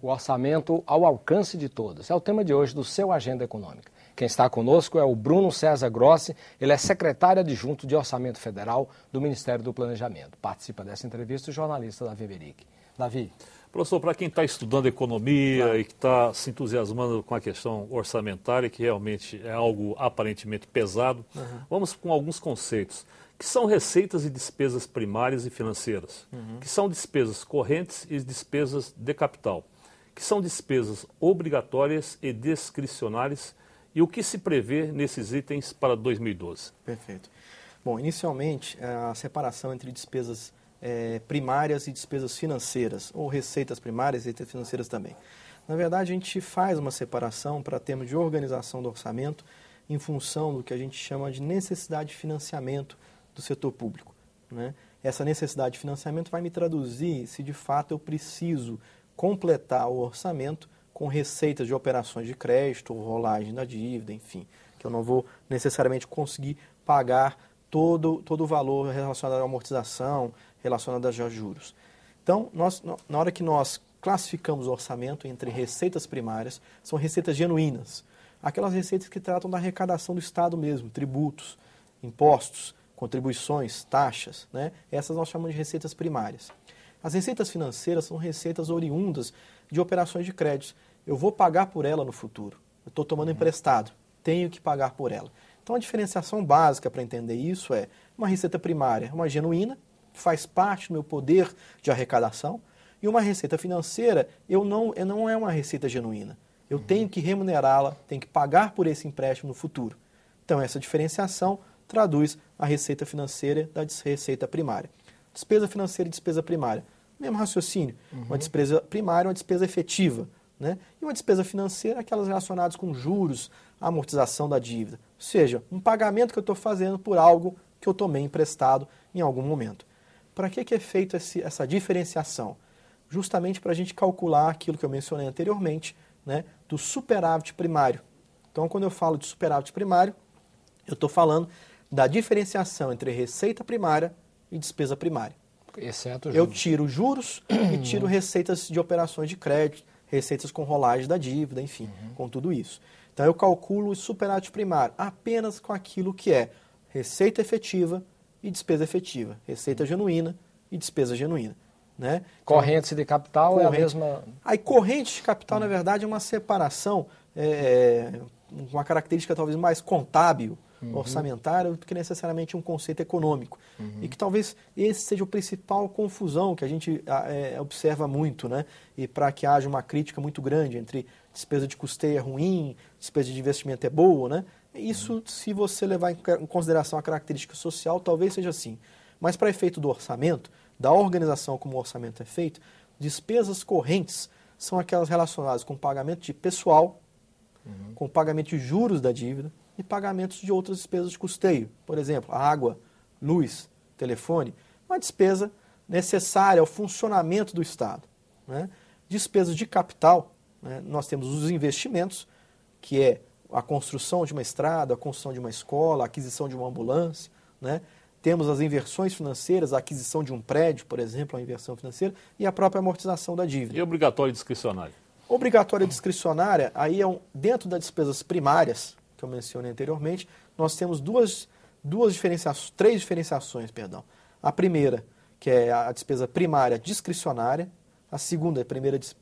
O orçamento ao alcance de todos. É o tema de hoje do Seu Agenda Econômica. Quem está conosco é o Bruno César Grossi, ele é secretário adjunto de Orçamento Federal do Ministério do Planejamento. Participa dessa entrevista o jornalista Davi Beric. Davi. Professor, para quem está estudando economia e que está se entusiasmando com a questão orçamentária, que realmente é algo aparentemente pesado, vamos com alguns conceitos. Que são receitas e despesas primárias e financeiras, que são despesas correntes e despesas de capital, que são despesas obrigatórias e discricionárias e o que se prevê nesses itens para 2012. Perfeito. Bom, inicialmente, a separação entre despesas primárias e despesas financeiras, ou receitas primárias e receitas financeiras também. Na verdade, a gente faz uma separação para termos de organização do orçamento em função do que a gente chama de necessidade de financiamento do setor público, né? Essa necessidade de financiamento vai me traduzir se de fato eu preciso completar o orçamento com receitas de operações de crédito, ou rolagem da dívida, enfim, que eu não vou necessariamente conseguir pagar todo o valor relacionado à amortização, relacionado a juros. Então, na hora que nós classificamos o orçamento entre receitas primárias, são receitas genuínas, aquelas receitas que tratam da arrecadação do Estado mesmo, tributos, impostos, contribuições, taxas, né? Essas nós chamamos de receitas primárias. As receitas financeiras são receitas oriundas de operações de crédito. Eu vou pagar por ela no futuro. Eu estou tomando emprestado, tenho que pagar por ela. Então a diferenciação básica para entender isso é uma receita primária, uma genuína, que faz parte do meu poder de arrecadação, e uma receita financeira não é uma receita genuína. Eu tenho que remunerá-la, tenho que pagar por esse empréstimo no futuro. Então essa diferenciação traduz a receita financeira da receita primária. Despesa financeira e despesa primária. Mesmo raciocínio. Uma despesa primária é uma despesa efetiva, né? E uma despesa financeira, aquelas relacionadas com juros, amortização da dívida. Ou seja, um pagamento que eu estou fazendo por algo que eu tomei emprestado em algum momento. Para que é feita essa diferenciação? Justamente para a gente calcular aquilo que eu mencionei anteriormente, né, do superávit primário. Então, quando eu falo de superávit primário, eu estou falando da diferenciação entre receita primária e despesa primária. Exceto juros. Eu tiro juros e tiro receitas de operações de crédito, receitas com rolagem da dívida, enfim, com tudo isso. Então eu calculo o superávit primário apenas com aquilo que é receita efetiva e despesa efetiva, receita genuína e despesa genuína, né? Então, correntes de capital é a mesma... Aí corrente de capital, na verdade, é uma separação, uma característica talvez mais contábil, orçamentária, do que necessariamente um conceito econômico. E que talvez esse seja a principal confusão que a gente observa muito, né? E para que haja uma crítica muito grande entre despesa de custeio é ruim, despesa de investimento é boa, né? Isso, se você levar em consideração a característica social, talvez seja assim. Mas para efeito do orçamento, da organização como o orçamento é feito, despesas correntes são aquelas relacionadas com pagamento de pessoal, com pagamento de juros da dívida, e pagamentos de outras despesas de custeio. Por exemplo, água, luz, telefone, uma despesa necessária ao funcionamento do Estado, né? Despesas de capital, né? Nós temos os investimentos, que é a construção de uma estrada, a construção de uma escola, a aquisição de uma ambulância, né? Temos as inversões financeiras, a aquisição de um prédio, por exemplo, a inversão financeira, e a própria amortização da dívida. E obrigatório e discricionário? Obrigatória e discricionária, aí dentro das despesas primárias, que eu mencionei anteriormente, nós temos três diferenciações. A primeira, que é a despesa primária discricionária, a segunda,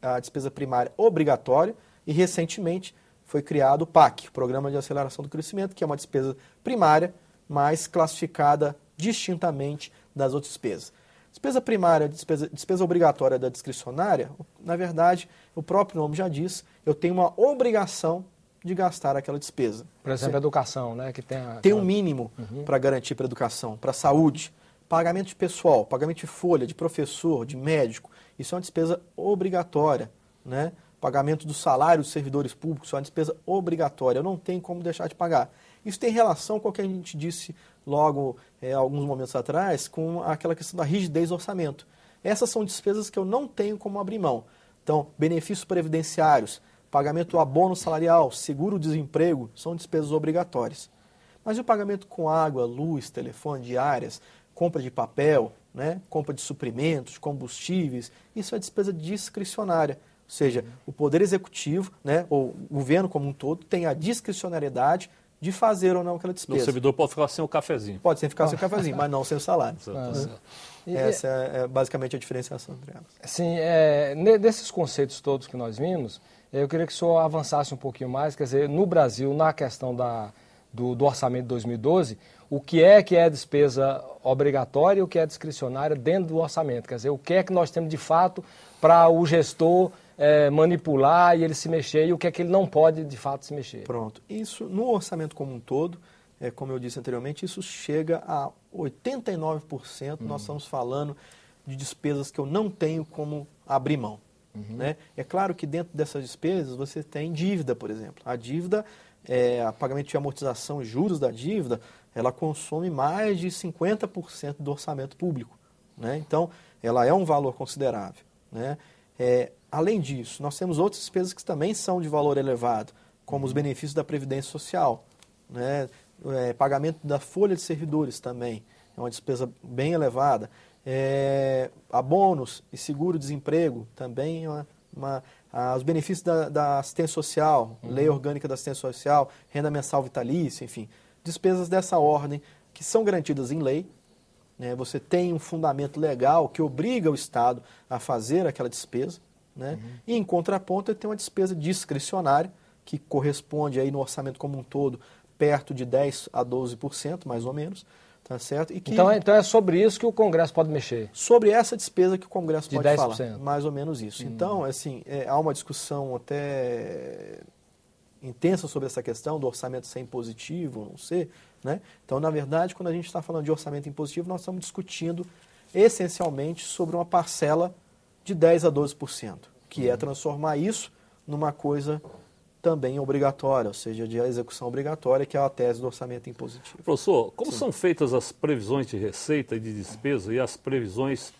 a despesa primária obrigatória, e recentemente foi criado o PAC, Programa de Aceleração do Crescimento, que é uma despesa primária, mas classificada distintamente das outras despesas. Despesa primária, despesa obrigatória da discricionária, na verdade, o próprio nome já diz, eu tenho uma obrigação de gastar aquela despesa. Por exemplo, a educação, né? Que tem um mínimo para garantir para a educação, para a saúde, pagamento de pessoal, pagamento de folha, de professor, de médico, isso é uma despesa obrigatória, né? Pagamento do salário dos servidores públicos é uma despesa obrigatória, eu não tenho como deixar de pagar. Isso tem relação com o que a gente disse logo, alguns momentos atrás, com aquela questão da rigidez do orçamento. Essas são despesas que eu não tenho como abrir mão. Então, benefícios previdenciários, pagamento do abono salarial, seguro-desemprego, são despesas obrigatórias. Mas o pagamento com água, luz, telefone, diárias, compra de papel, né, compra de suprimentos, combustíveis, isso é despesa discricionária. seja, o Poder Executivo, né, ou o governo como um todo, tem a discricionariedade de fazer ou não aquela despesa. O servidor pode ficar sem o cafezinho. Pode ficar sem o cafezinho, mas não sem o salário. Essa é basicamente a diferenciação entre elas. Sim, desses conceitos todos que nós vimos, eu queria que o senhor avançasse um pouquinho mais, quer dizer, no Brasil, na questão do orçamento de 2012, o que é despesa obrigatória e o que é discricionária dentro do orçamento, quer dizer, o que é que nós temos de fato para o gestor manipular e ele se mexer e o que é que ele não pode de fato se mexer. Pronto, isso no orçamento como um todo, como eu disse anteriormente, isso chega a 89%, nós estamos falando de despesas que eu não tenho como abrir mão. Né? É claro que dentro dessas despesas você tem dívida, por exemplo. A dívida, a pagamento de amortização e juros da dívida, ela consome mais de 50% do orçamento público. Né? Então, ela é um valor considerável. Né? Além disso, nós temos outras despesas que também são de valor elevado, como os benefícios da Previdência Social, né? Pagamento da folha de servidores também, é uma despesa bem elevada. A bônus e seguro-desemprego também, os benefícios da assistência social, lei orgânica da assistência social, renda mensal vitalícia, enfim, despesas dessa ordem que são garantidas em lei. Né? Você tem um fundamento legal que obriga o Estado a fazer aquela despesa. Né? E em contraponto, ele tem uma despesa discricionária, que corresponde aí no orçamento como um todo perto de 10% a 12%, mais ou menos. Tá certo? E que, então é sobre isso que o Congresso pode mexer? Sobre essa despesa que o Congresso pode 10%. falar, mais ou menos isso. Então, assim, há uma discussão até intensa sobre essa questão do orçamento ser impositivo ou não ser. Né? Então, na verdade, quando a gente está falando de orçamento impositivo, nós estamos discutindo essencialmente sobre uma parcela de 10% a 12%, que é transformar isso numa coisa também obrigatória, ou seja, de execução obrigatória, que é a tese do orçamento impositivo. Professor, como são feitas as previsões de receita e de despesa e as previsões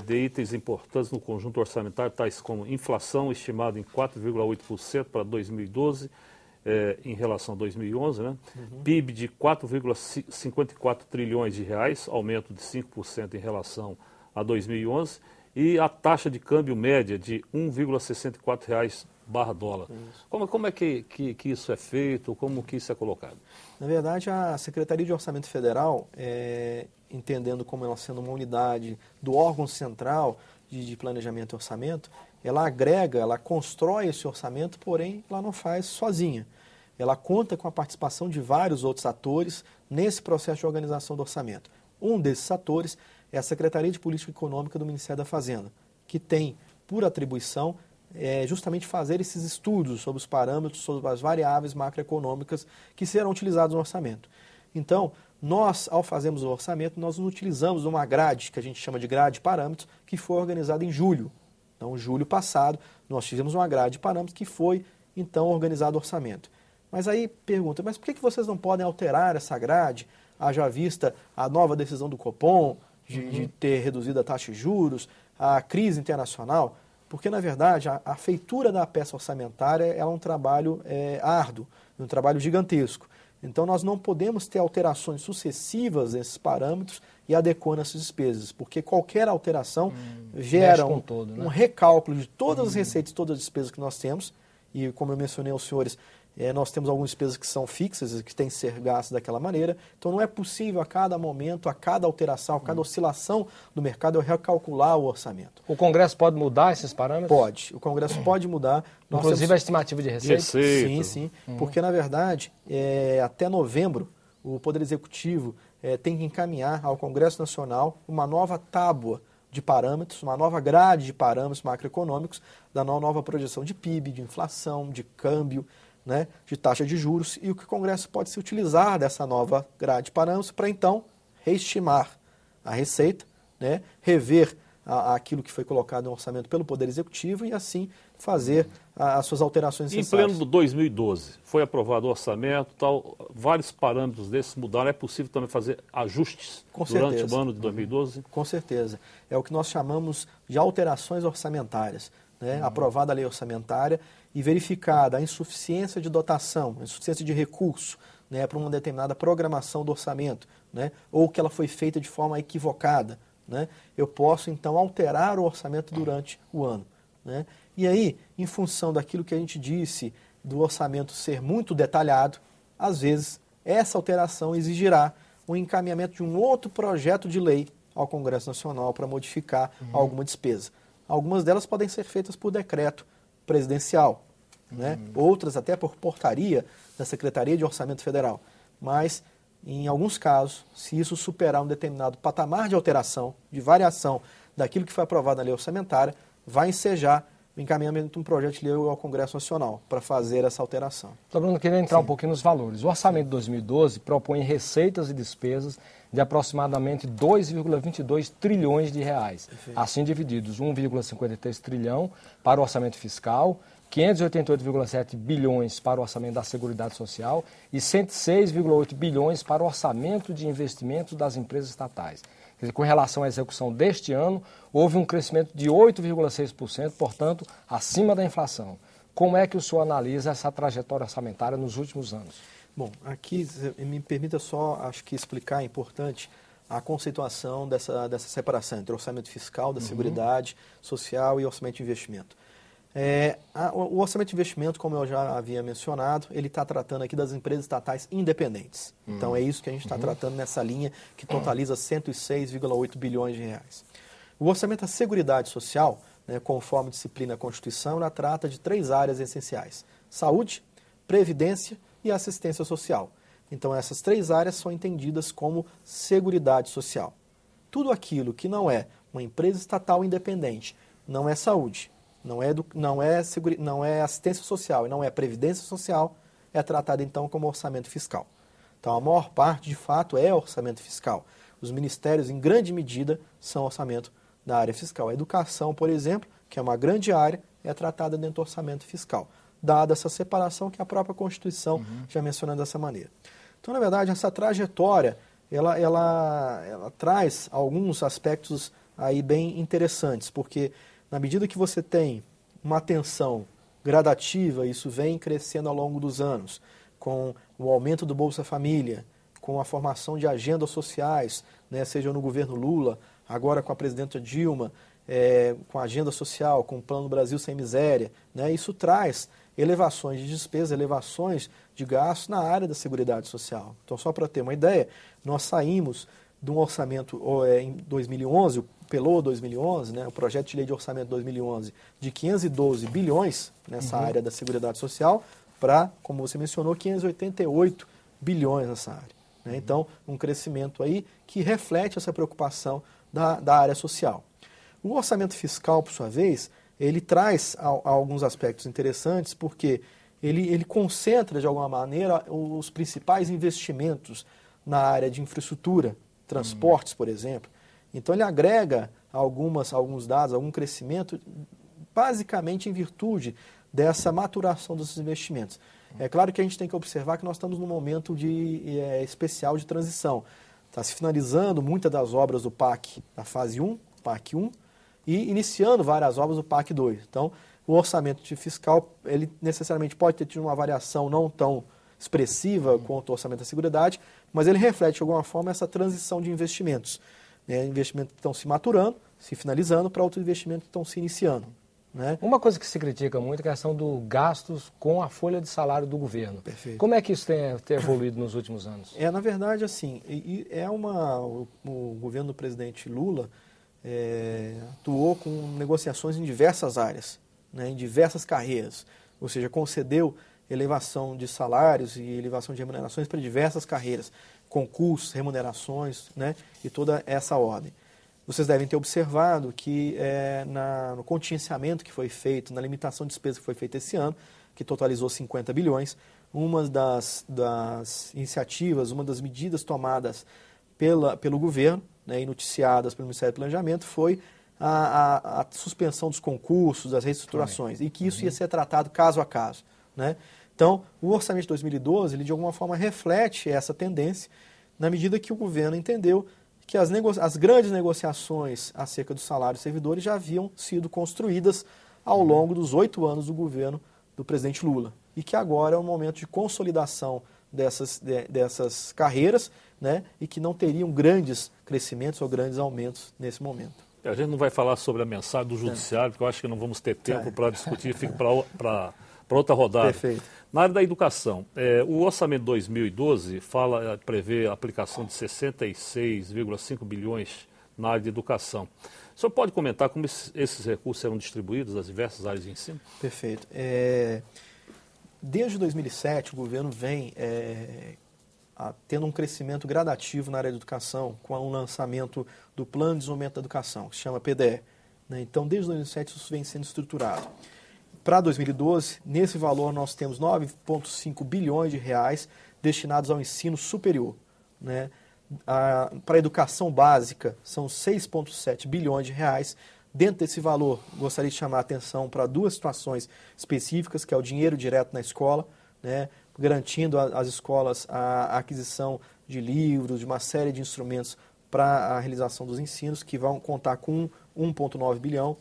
de itens importantes no conjunto orçamentário, tais como inflação estimada em 4,8% para 2012, em relação a 2011, né? PIB de 4,54 trilhões de reais, aumento de 5% em relação a 2011, e a taxa de câmbio média de R$ 1,64 barra dólar. Como é que isso é feito? Como que isso é colocado? Na verdade, a Secretaria de Orçamento Federal, entendendo como ela sendo uma unidade do órgão central de planejamento e orçamento, ela agrega, ela constrói esse orçamento, porém ela não faz sozinha. Ela conta com a participação de vários outros atores nesse processo de organização do orçamento. Um desses atores é a Secretaria de Política Econômica do Ministério da Fazenda, que tem, por atribuição, justamente fazer esses estudos sobre os parâmetros, sobre as variáveis macroeconômicas que serão utilizados no orçamento. Então, nós, ao fazermos o orçamento, nós nos utilizamos de uma grade, que a gente chama de grade de parâmetros, que foi organizada em julho. Então, julho passado, nós fizemos uma grade de parâmetros que foi, então, organizado o orçamento. Mas aí pergunta, mas por que vocês não podem alterar essa grade, haja vista a nova decisão do Copom, de ter reduzido a taxa de juros, a crise internacional? Porque, na verdade, a feitura da peça orçamentária é um trabalho árduo, um trabalho gigantesco. Então, nós não podemos ter alterações sucessivas nesses parâmetros e adequando essas despesas, porque qualquer alteração gera um recálculo de todas as receitas, todas as despesas que nós temos, e como eu mencionei aos senhores, nós temos algumas despesas que são fixas, que têm que ser gastas daquela maneira. Então, não é possível a cada momento, a cada alteração, a cada oscilação do mercado, eu recalcular o orçamento. O Congresso pode mudar esses parâmetros? Pode. O Congresso pode mudar. Inclusive a estimativa de receita? Sim. Porque, na verdade, até novembro, o Poder Executivo tem que encaminhar ao Congresso Nacional uma nova tábua de parâmetros, uma nova grade de parâmetros macroeconômicos, da nova projeção de PIB, de inflação, de câmbio, né, de taxa de juros, e o que o Congresso pode se utilizar dessa nova grade de parâmetros para, então, reestimar a receita, né, rever aquilo que foi colocado no orçamento pelo Poder Executivo e, assim, fazer as suas alterações necessárias. Em pleno 2012, foi aprovado o orçamento, tal, vários parâmetros desses mudaram. É possível também fazer ajustes durante o ano de 2012? Com certeza. É o que nós chamamos de alterações orçamentárias. Né? Aprovada a lei orçamentária e verificada a insuficiência de dotação, a insuficiência de recurso, né, para uma determinada programação do orçamento, né, ou que ela foi feita de forma equivocada, né, eu posso, então, alterar o orçamento durante o ano. né? E aí, em função daquilo que a gente disse, do orçamento ser muito detalhado, às vezes essa alteração exigirá o encaminhamento de um outro projeto de lei ao Congresso Nacional para modificar alguma despesa. Algumas delas podem ser feitas por decreto presidencial, né? Outras até por portaria da Secretaria de Orçamento Federal. Mas, em alguns casos, se isso superar um determinado patamar de alteração, de variação daquilo que foi aprovado na lei orçamentária, vai ensejar o encaminhamento de um projeto de lei ao Congresso Nacional para fazer essa alteração. Então, Bruno, queria entrar um pouquinho nos valores. O orçamento de 2012 propõe receitas e despesas de aproximadamente 2,22 trilhões de reais. Perfeito. Assim divididos, 1,53 trilhão para o orçamento fiscal, 588,7 bilhões para o orçamento da Seguridade Social e 106,8 bilhões para o orçamento de investimentos das empresas estatais. Quer dizer, com relação à execução deste ano, houve um crescimento de 8,6%, portanto, acima da inflação. Como é que o senhor analisa essa trajetória orçamentária nos últimos anos? Bom, aqui me permita só, acho que explicar, é importante, a conceituação dessa separação entre orçamento fiscal, da Seguridade Social e orçamento de investimento. O orçamento de investimento, como eu já havia mencionado, ele está tratando aqui das empresas estatais independentes. Então é isso que a gente está tratando nessa linha que totaliza 106,8 bilhões de reais. O orçamento da Seguridade Social, né, conforme disciplina a Constituição, ela trata de 3 áreas essenciais: saúde, previdência e assistência social. Então essas 3 áreas são entendidas como Seguridade Social. Tudo aquilo que não é uma empresa estatal independente, não é saúde, não é assistência social e não é previdência social, é tratado então como orçamento fiscal. Então a maior parte, de fato, é orçamento fiscal. Os ministérios, em grande medida, são orçamento da área fiscal. A educação, por exemplo, que é uma grande área, é tratada dentro do orçamento fiscal, dada essa separação que a própria Constituição já menciona dessa maneira. Então, na verdade, essa trajetória, ela traz alguns aspectos aí bem interessantes, porque na medida que você tem uma atenção gradativa, isso vem crescendo ao longo dos anos, com o aumento do Bolsa Família, com a formação de agendas sociais, né, seja no governo Lula, agora com a presidenta Dilma, com a agenda social, com o Plano Brasil Sem Miséria, né, isso traz elevações de despesas, elevações de gastos na área da Seguridade Social. Então, só para ter uma ideia, nós saímos de um orçamento em 2011, o PELO 2011, né, o projeto de lei de orçamento 2011, de 512 bilhões nessa área da Seguridade Social, para, como você mencionou, 588 bilhões nessa área. Né? Então, um crescimento aí que reflete essa preocupação da área social. O orçamento fiscal, por sua vez, ele traz alguns aspectos interessantes, porque ele concentra, de alguma maneira, os principais investimentos na área de infraestrutura, transportes, por exemplo. Então, ele agrega alguns dados, algum crescimento, basicamente em virtude dessa maturação dos investimentos. É claro que a gente tem que observar que nós estamos num momento especial de transição. Está se finalizando muitas das obras do PAC, da fase 1, PAC 1, e iniciando várias obras do PAC 2. Então, o orçamento fiscal, ele necessariamente pode ter tido uma variação não tão expressiva quanto o orçamento da Seguridade, mas ele reflete, de alguma forma, essa transição de investimentos. Né? Investimentos que estão se maturando, se finalizando, para outros investimentos que estão se iniciando. Né? Uma coisa que se critica muito é a questão dos gastos com a folha de salário do governo. Perfeito. Como é que isso tem evoluído nos últimos anos? Na verdade, assim, o governo do presidente Lula atuou com negociações em diversas áreas, né, em diversas carreiras, ou seja, concedeu elevação de salários e elevação de remunerações para diversas carreiras, concursos, remunerações, né, e toda essa ordem. Vocês devem ter observado que no contingenciamento que foi feito, na limitação de despesa que foi feita esse ano, que totalizou 50 bilhões, uma das iniciativas, uma das medidas tomadas pelo governo, né, e noticiadas pelo Ministério do Planejamento, foi a suspensão dos concursos, das reestruturações, e que isso ia ser tratado caso a caso. Né? Então, o orçamento de 2012, ele de alguma forma reflete essa tendência, na medida que o governo entendeu que as grandes negociações acerca dos salários dos servidores já haviam sido construídas ao longo dos 8 anos do governo do presidente Lula. E que agora é um momento de consolidação dessas carreiras, né, e que não teriam grandes crescimentos ou grandes aumentos nesse momento. A gente não vai falar sobre a mensagem do Judiciário, porque eu acho que não vamos ter tempo para discutir, fica para outra rodada. Perfeito. Na área da educação, o orçamento de 2012 prevê a aplicação de 66,5 bilhões na área de educação. O senhor pode comentar como esses recursos serão distribuídos às diversas áreas de ensino? Perfeito. Desde 2007, o governo vem tendo um crescimento gradativo na área de educação, com o lançamento do Plano de Desenvolvimento da Educação, que se chama PDE. Né? Então, desde 2007, isso vem sendo estruturado. Para 2012, nesse valor, nós temos 9,5 bilhões de reais destinados ao ensino superior. Né? Para a educação básica, são 6,7 bilhões de reais. Dentro desse valor, gostaria de chamar a atenção para duas situações específicas, que é o dinheiro direto na escola, né? Garantindo às escolas a aquisição de livros, de uma série de instrumentos para a realização dos ensinos, que vão contar com 1,9 bilhão.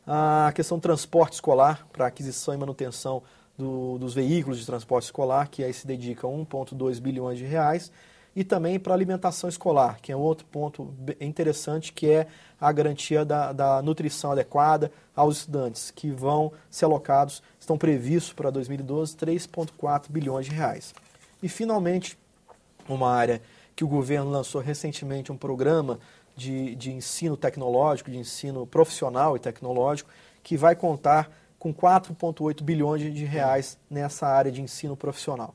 A questão do transporte escolar, para aquisição e manutenção dos veículos de transporte escolar, que aí se dedica a 1,2 bilhões de reais. E também para a alimentação escolar, que é um outro ponto interessante, que é a garantia da nutrição adequada aos estudantes, que vão ser alocados, estão previstos para 2012, 3,4 bilhões de reais. E, finalmente, uma área que o governo lançou recentemente, um programa de ensino tecnológico, de ensino profissional e tecnológico, que vai contar com 4,8 bilhões de reais nessa área de ensino profissional.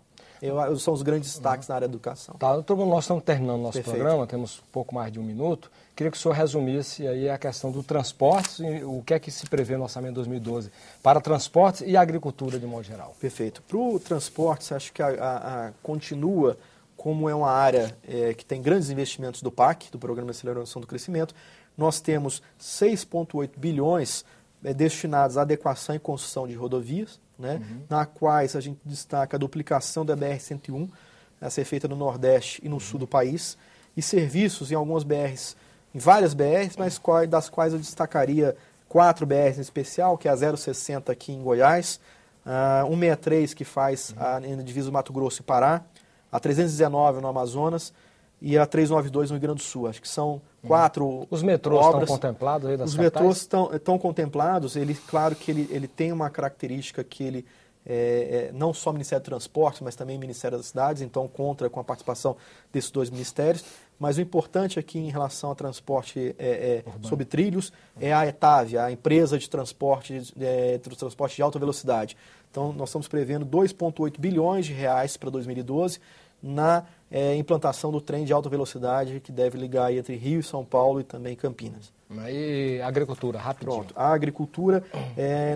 São os grandes destaques na área da educação. Tá, doutor, nós estamos terminando o nosso Perfeito. programa, temos um pouco mais de um minuto. Queria que o senhor resumisse aí a questão do transporte e o que é que se prevê no orçamento de 2012 para transportes e agricultura de modo geral. Perfeito. Para o transporte, acho que continua como é uma área que tem grandes investimentos do PAC, do Programa de Aceleração do Crescimento. Nós temos 6,8 bilhões destinados à adequação e construção de rodovias, né, na quais a gente destaca a duplicação da BR-101, a ser feita no Nordeste e no Sul do país, e serviços em algumas BRs, em várias BRs, mas das quais eu destacaria 4 BRs em especial, que é a 060 aqui em Goiás, a 163 que faz a divisa do Mato Grosso e Pará, a 319 no Amazonas e a 392 no Rio Grande do Sul. Acho que são 4 Os metrôs obras. estão contemplados aí das Os capitais? metrôs estão contemplados. Claro que ele tem uma característica que ele não só o Ministério do Transporte, mas também o Ministério das Cidades, então conta com a participação desses dois ministérios. Mas o importante aqui em relação ao transporte sobre trilhos é a ETAV, a empresa de transporte de alta velocidade. Então, nós estamos prevendo 2,8 bilhões de reais para 2012 na implantação do trem de alta velocidade que deve ligar aí entre Rio e São Paulo e também Campinas. E agricultura, rapidinho. Pronto. A agricultura,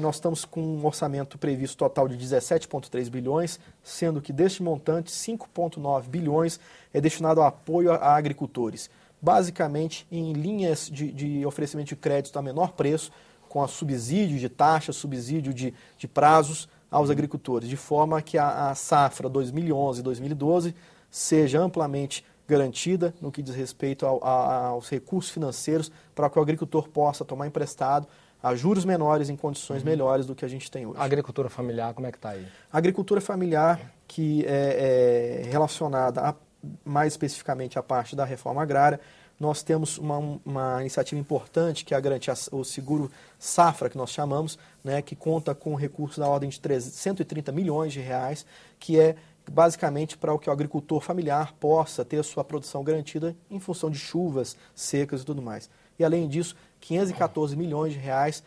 nós estamos com um orçamento previsto total de 17,3 bilhões, sendo que deste montante, 5,9 bilhões é destinado ao apoio a agricultores. Basicamente, em linhas de oferecimento de crédito a menor preço, com a subsídio de taxas, subsídio de prazos aos agricultores, de forma que a safra 2011-2012 seja amplamente garantida no que diz respeito aos recursos financeiros para que o agricultor possa tomar emprestado a juros menores em condições melhores do que a gente tem hoje. A agricultura familiar, como é que está aí? A agricultura familiar, que é relacionada mais especificamente à parte da reforma agrária, nós temos uma iniciativa importante que é a garantia, o seguro safra, que nós chamamos, né, que conta com recursos da ordem de 130 milhões de reais, que é basicamente para que o agricultor familiar possa ter a sua produção garantida em função de chuvas, secas e tudo mais. E além disso, 514 milhões de reais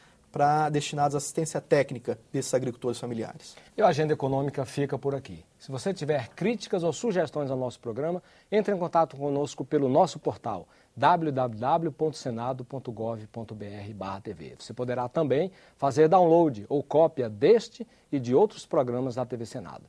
destinados à assistência técnica desses agricultores familiares. E a Agenda Econômica fica por aqui. Se você tiver críticas ou sugestões ao nosso programa, entre em contato conosco pelo nosso portal www.senado.gov.br/TV. Você poderá também fazer download ou cópia deste e de outros programas da TV Senado.